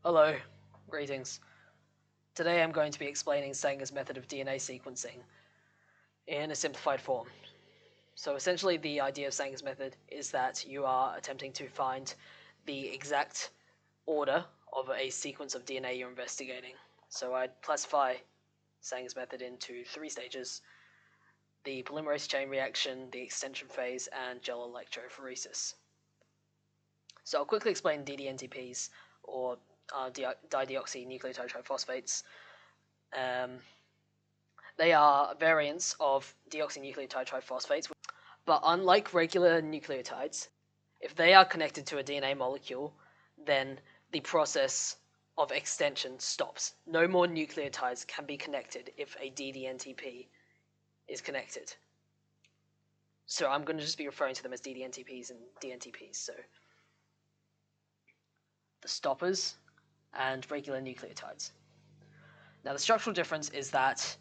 Hello, greetings. Today I'm going to be explaining Sanger's method of DNA sequencing in a simplified form. So essentially the idea of Sanger's method is that you are attempting to find the exact order of a sequence of DNA you're investigating. So I'd classify Sanger's method into 3 stages: the polymerase chain reaction, the extension phase, and gel electrophoresis. So I'll quickly explain DDNTPs, or dideoxynucleotide triphosphates. They are variants of deoxynucleotide triphosphates, but unlike regular nucleotides, if they are connected to a DNA molecule, then the process of extension stops. No more nucleotides can be connected if a DDNTP is connected. So I'm going to just be referring to them as DDNTPs and DNTPs. So the stoppers and regular nucleotides. Now the structural difference is that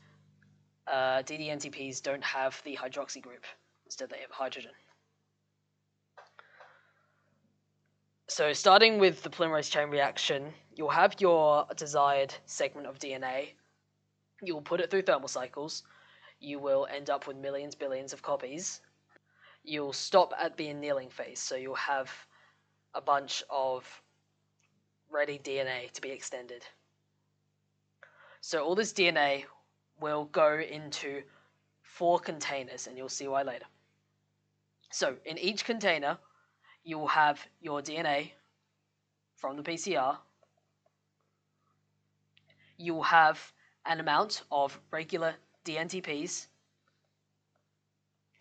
DDNTPs don't have the hydroxy group. Instead they have hydrogen. So starting with the polymerase chain reaction, you'll have your desired segment of DNA. You'll put it through thermal cycles. You will end up with millions, billions of copies. You'll stop at the annealing phase, so you'll have a bunch of ready DNA to be extended. So all this DNA will go into 4 containers, and you'll see why later. So in each container, you will have your DNA from the PCR. You will have an amount of regular DNTPs,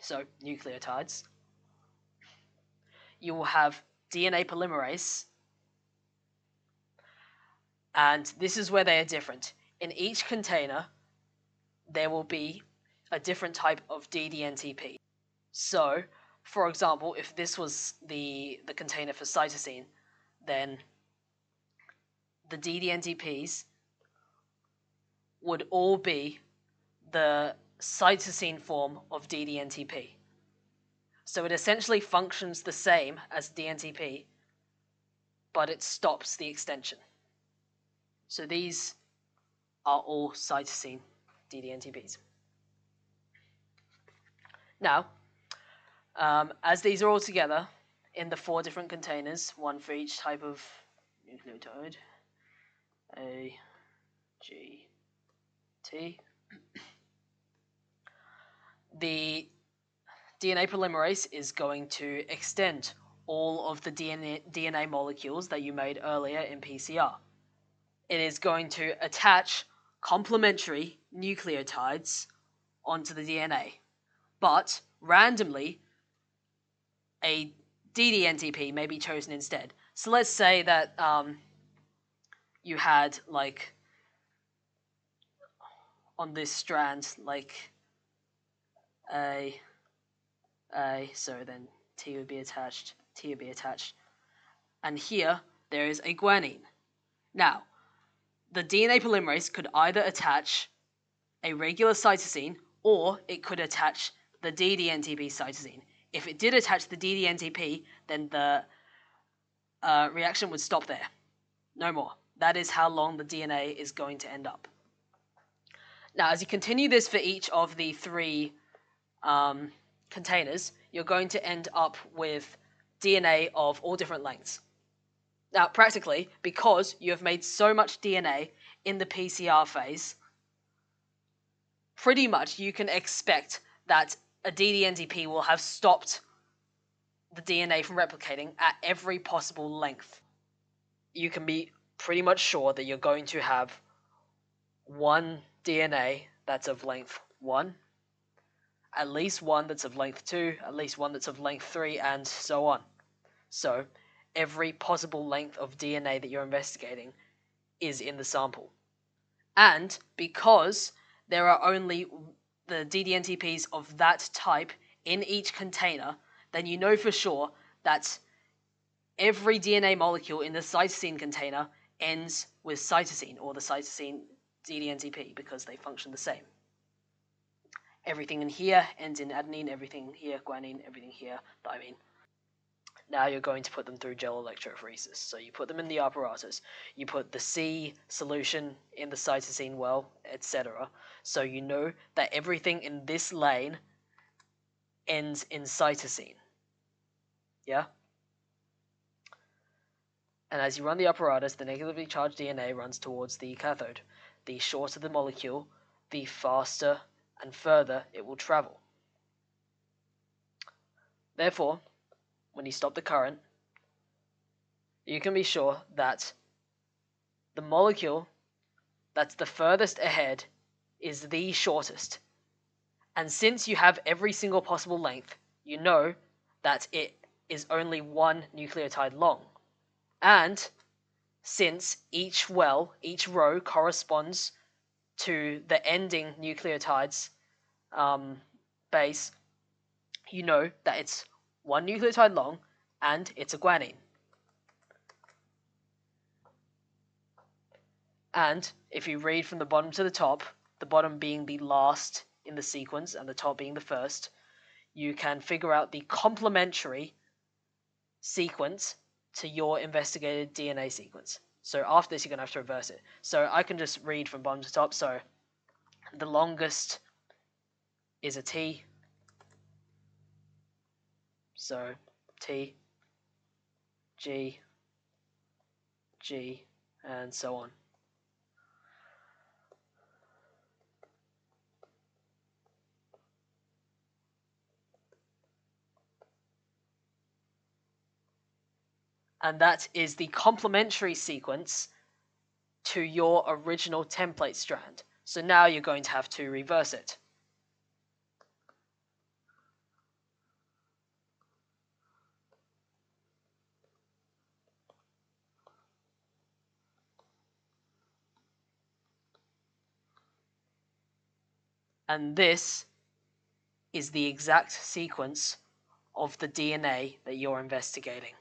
so nucleotides. You will have DNA polymerase, and this is where they are different. In each container, there will be a different type of DDNTP. So, for example, if this was the container for cytosine, then the DDNTPs would all be the cytosine form of DDNTP. So it essentially functions the same as DNTP, but it stops the extension. So these are all cytosine DDNTPs. Now, as these are all together in the 4 different containers, one for each type of nucleotide, A, G, T, the DNA polymerase is going to extend all of the DNA molecules that you made earlier in PCR. It is going to attach complementary nucleotides onto the DNA, but randomly a DDNTP may be chosen instead. So let's say that you had, like, on this strand, like A, so then T would be attached, T would be attached, and here there is a guanine. Now, the DNA polymerase could either attach a regular cytosine, or it could attach the DDNTP cytosine. If it did attach the DDNTP, then the reaction would stop there. No more. That is how long the DNA is going to end up. Now, as you continue this for each of the 3 containers, you're going to end up with DNA of all different lengths. Now, practically, because you have made so much DNA in the PCR phase, pretty much you can expect that a DDNTP will have stopped the DNA from replicating at every possible length. You can be pretty much sure that you're going to have one DNA that's of length 1, at least one that's of length 2, at least one that's of length 3, and so on. So every possible length of DNA that you're investigating is in the sample. And because there are only the DDNTPs of that type in each container, then you know for sure that every DNA molecule in the cytosine container ends with cytosine, or the cytosine DDNTP, because they function the same. Everything in here ends in adenine, everything here guanine, everything here thymine. Now you're going to put them through gel electrophoresis. So you put them in the apparatus, you put the C solution in the cytosine well, etc. So you know that everything in this lane ends in cytosine. Yeah? And as you run the apparatus, the negatively charged DNA runs towards the cathode. The shorter the molecule, the faster and further it will travel. Therefore, when you stop the current, you can be sure that the molecule that's the furthest ahead is the shortest. And since you have every single possible length, you know that it is only one nucleotide long. And since each row corresponds to the ending nucleotide's base, you know that it's one nucleotide long and it's a guanine. And if you read from the bottom to the top, the bottom being the last in the sequence and the top being the first, you can figure out the complementary sequence to your investigated DNA sequence. So after this, you're going to have to reverse it. So I can just read from bottom to top. So the longest is a T. So T, G, G, and so on. And that is the complementary sequence to your original template strand. So now you're going to have to reverse it. And this is the exact sequence of the DNA that you're investigating.